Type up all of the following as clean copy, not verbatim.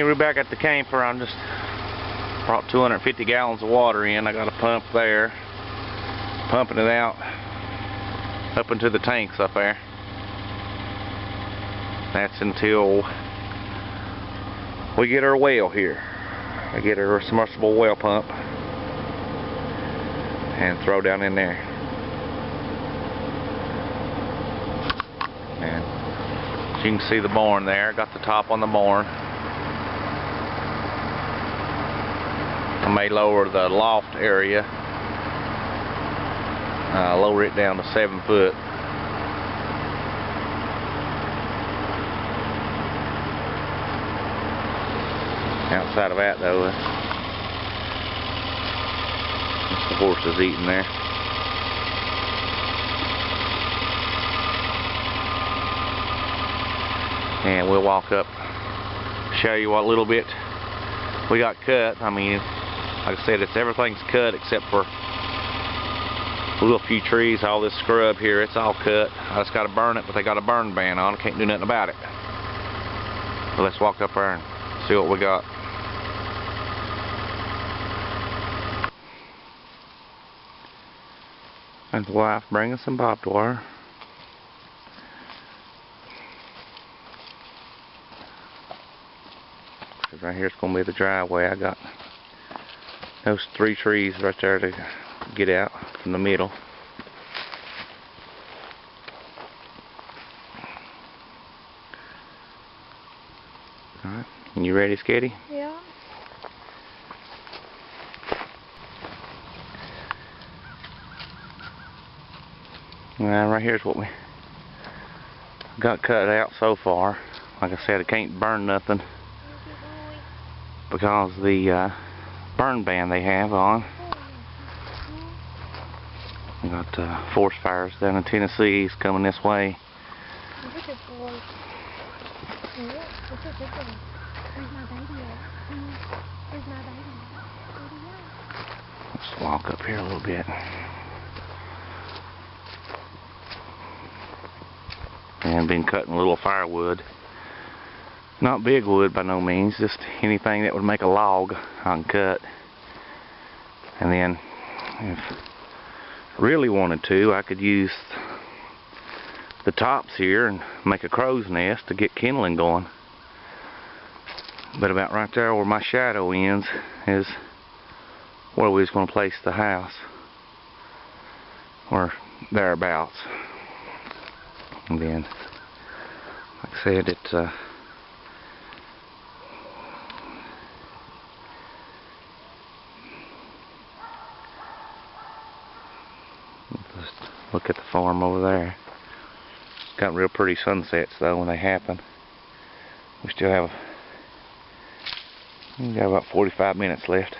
Here we're back at the camper. I just brought 250 gallons of water in. I got a pump there, pumping it out up into the tanks up there. That's until we get our well here. I get our submersible well pump and throw down in there. And as you can see the barn there, got the top on the barn. I may lower the loft area, lower it down to 7 foot. Outside of that though, that's the horses eating there. And we'll walk up, show you what little bit we got cut. I mean, like I said, everything's cut except for a little few trees. All this scrub here, it's all cut. I just got to burn it, but they got a burn ban on. I can't do nothing about it. So let's walk up there and see what we got. And the wife bringing some barbed wire. Right here's going to be the driveway. I got those 3 trees right there to get out from the middle. Alright, you ready, Skitty? Yeah. Well, right here's what we got cut out so far. Like I said, I can't burn nothing because the burn ban they have on. We got forest fires down in Tennessee coming this way. Let's walk up here a little bit. And been cutting a little firewood. Not big wood by no means, just anything that would make a log I can cut. And then if I really wanted to, I could use the tops here and make a crow's nest to get kindling going. But about right there where my shadow ends is where we was going to place the house, or thereabouts. And then, like I said, it's just look at the farm over there. Got real pretty sunsets though when they happen. We still have about 45 minutes left.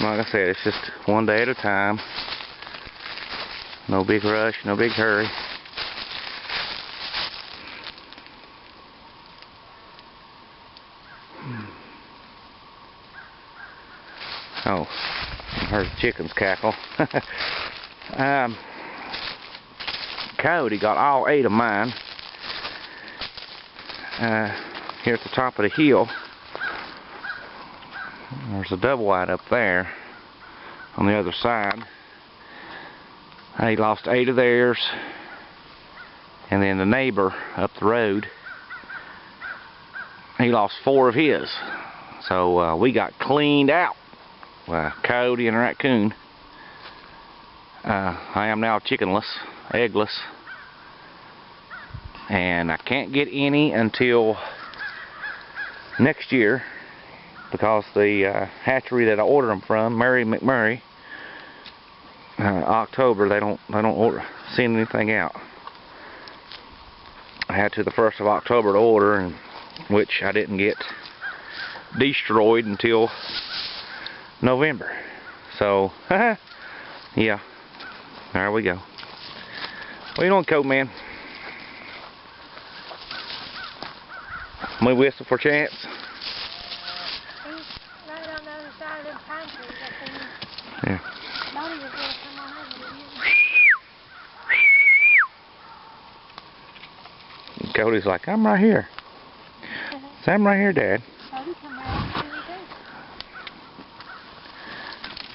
Like I said, it's just one day at a time. No big rush, no big hurry. Oh, I heard the chickens cackle. Coyote got all 8 of mine. Here at the top of the hill. There's a double wide up there on the other side. He lost 8 of theirs, and then the neighbor up the road, he lost 4 of his. So we got cleaned out. Coyote and a raccoon. I am now chickenless, eggless, and I can't get any until next year. Because the hatchery that I order them from, Mary McMurray, October they don't send anything out. I had to the 1st of October to order, and which I didn't get destroyed until November. So, yeah, there we go. What you doing, coat man? May we whistle for Chance? He's right on the other side of them pine trees, I think. Yeah. Bonnie was going to come on over, didn't you? Cody's like, I'm right here. So I'm right here, Dad. Cody, come right over, here we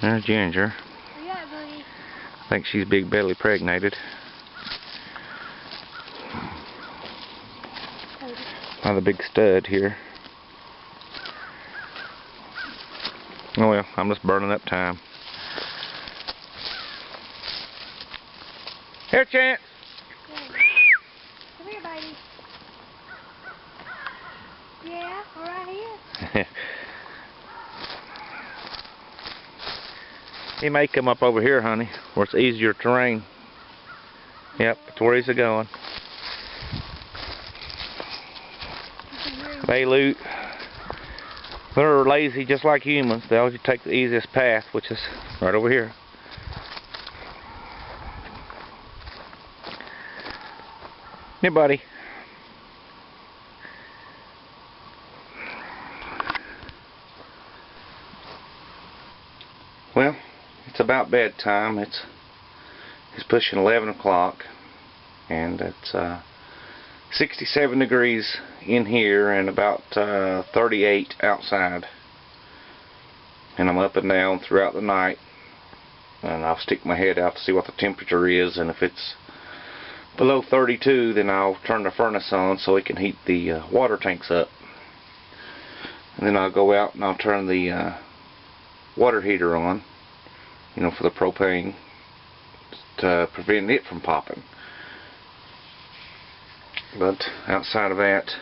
go. There's Ginger. Where you at, Booty? I think she's big belly pregnated. Another big stud here. Oh well, I'm just burning up time. Here, Chance. Come here, baby. Yeah, we're right here. He may come up over here, honey, where it's easier terrain. Yep, that's where he's going. They loot. They're lazy just like humans. They always take the easiest path, which is right over here. Yeah, buddy. Well, it's about bedtime. It's pushing 11 o'clock, and it's 67 degrees in here and about 38 outside. And I'm up and down throughout the night, and I'll stick my head out to see what the temperature is, and if it's below 32, then I'll turn the furnace on so it can heat the water tanks up. And then I'll go out and I'll turn the water heater on, you know, for the propane, to prevent it from popping. But outside of that,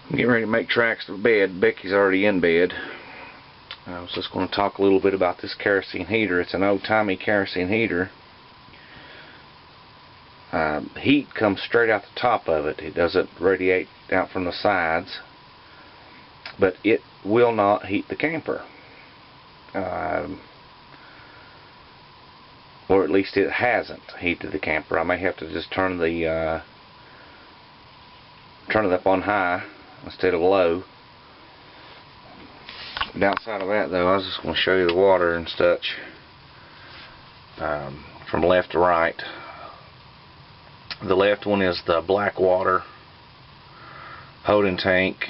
I'm getting ready to make tracks to bed. Becky's already in bed. I was just going to talk a little bit about this kerosene heater. It's an old-timey kerosene heater. Heat comes straight out the top of it. It doesn't radiate out from the sides, but it will not heat the camper. Or at least it hasn't heated the camper. I may have to just turn it up on high instead of low. But outside of that, though, I was just going to show you the water and such, from left to right. The left one is the black water holding tank.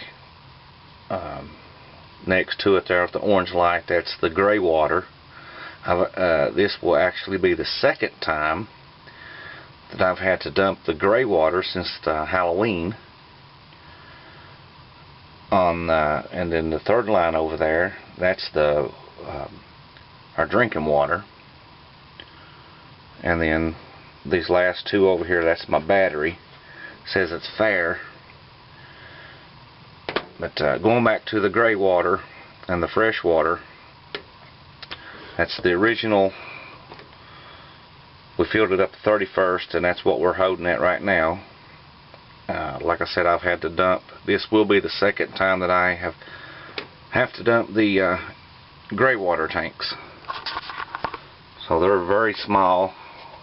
Next to it there with the orange light, that's the gray water. This will actually be the second time that I've had to dump the gray water since Halloween. And then the third line over there, that's our drinking water. And then these last two over here, that's my battery. It says it's fair. But going back to the gray water and the fresh water, that's the original. We filled it up to 31st, and that's what we're holding at right now. Like I said, I've had to dump. This will be the second time that I have to dump the gray water tanks. So they're very small,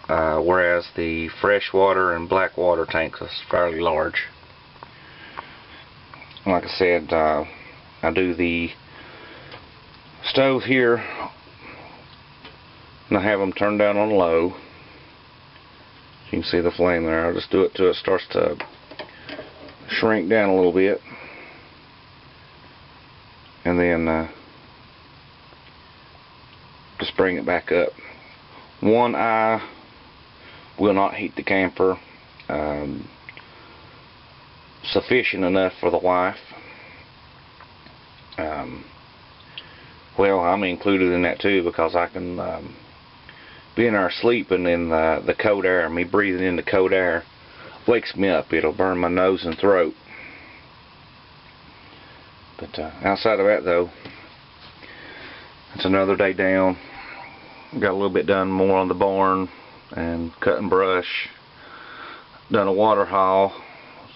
whereas the fresh water and black water tanks are fairly large. Like I said, I do the stove here, and I have them turned down on low. You can see the flame there. I'll just do it till it starts to shrink down a little bit, and then just bring it back up. One eye will not heat the camper. Sufficient enough for the wife. Well, I'm included in that too, because I can be in there sleeping, and the cold air, me breathing in the cold air, wakes me up. It'll burn my nose and throat. But outside of that, though, it's another day down. Got a little bit done more on the barn and cutting brush. Done a water haul.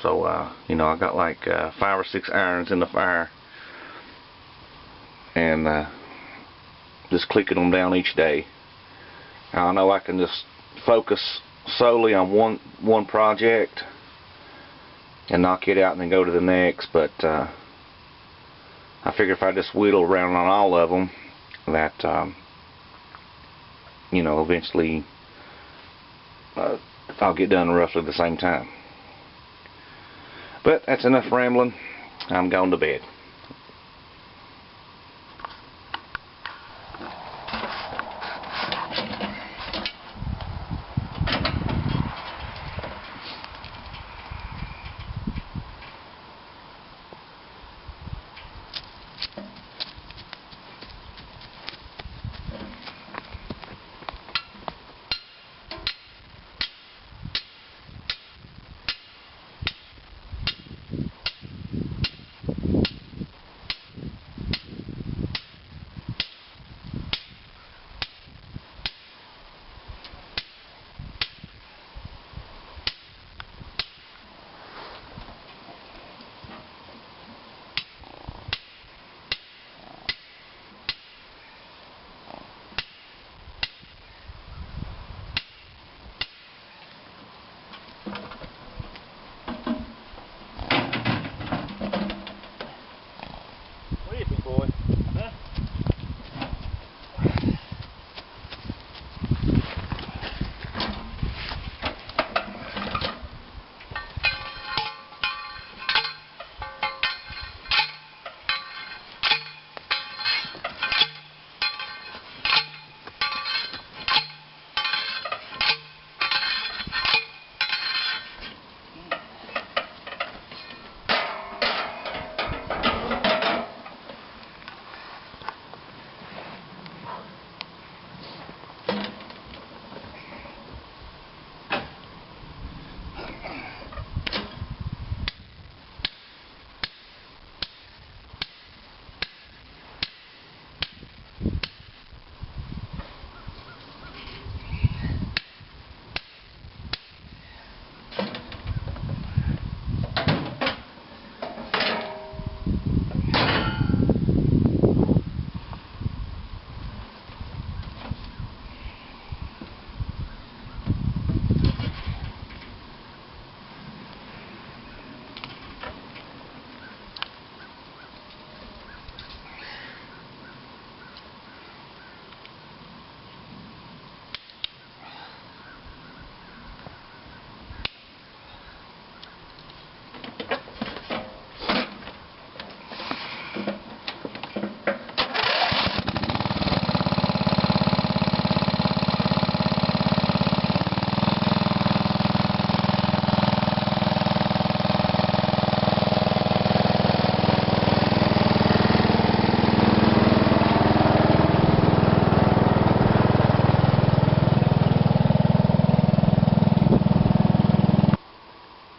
So, you know, I got like 5 or 6 irons in the fire, and just clicking them down each day. Now, I know I can just focus solely on one project, and knock it out and then go to the next. But I figure if I just whittle around on all of them, that you know, eventually I'll get done roughly the same time. But that's enough rambling. I'm going to bed.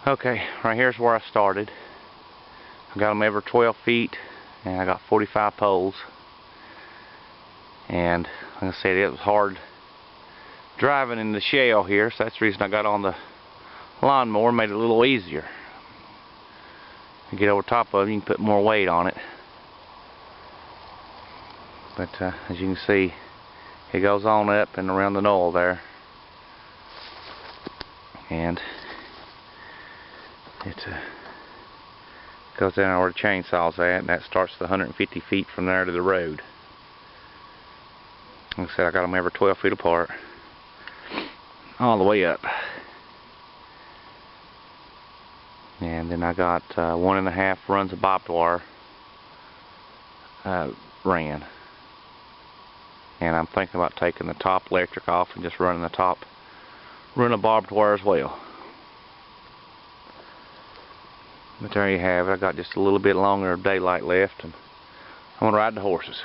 Okay, right here's where I started. I got them every 12 feet, and I got 45 poles. And like I said, it was hard driving in the shale here, so that's the reason I got on the lawnmower, made it a little easier. You get over top of it, you can put more weight on it. But as you can see, it goes on up and around the knoll there. And it goes down where the chainsaw's at, and that starts the 150 feet from there to the road. Like I said, I got them every 12 feet apart, all the way up. And then I got 1.5 runs of barbed wire ran. And I'm thinking about taking the top electric off and just running the top run of barbed wire as well. But there you have it. I got just a little bit longer of daylight left, and I'm going to ride the horses.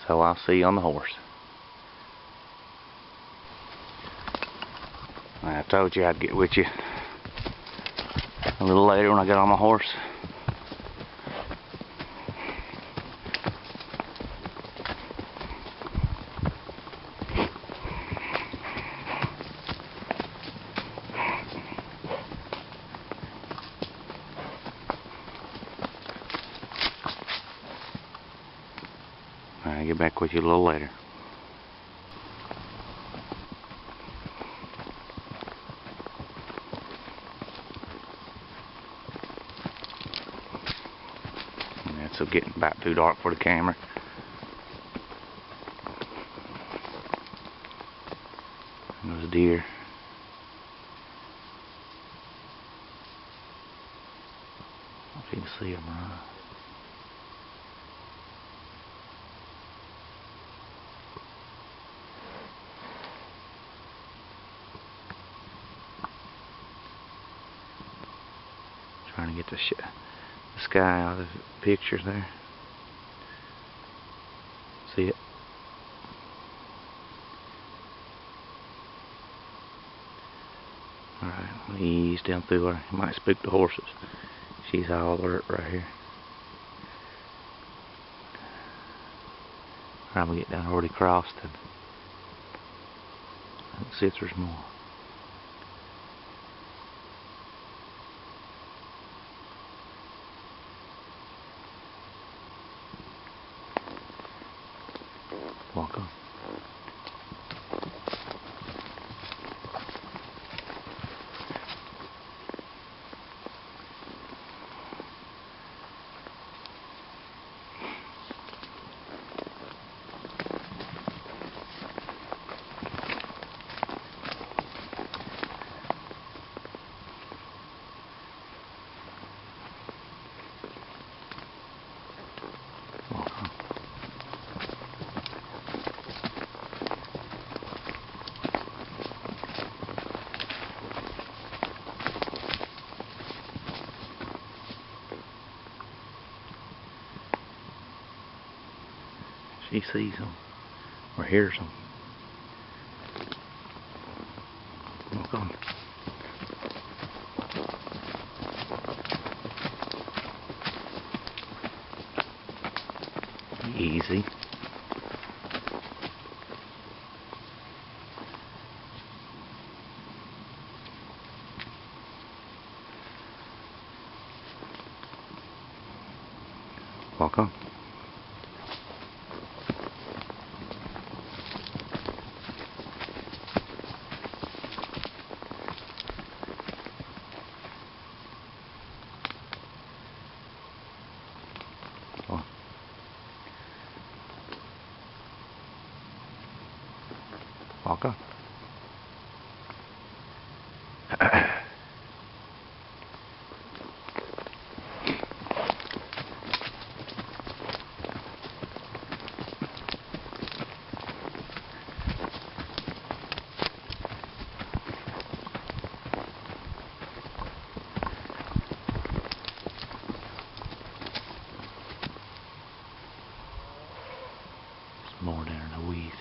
So I'll see you on the horse. I told you I'd get with you a little later when I get on my horse. I'll get back with you a little later. so getting about too dark for the camera. And those deer. I don't know if you can see them run. Trying to get the sky out of the pictures there. See it? Alright, I'm going to ease down through her. It might spook the horses. She's all alert right here. Alright, I'm going to get down already crossed and see if there's more. Walk on. She sees them or hears them. Walk on. Easy. Walk on. Walk on. More down in the weeds.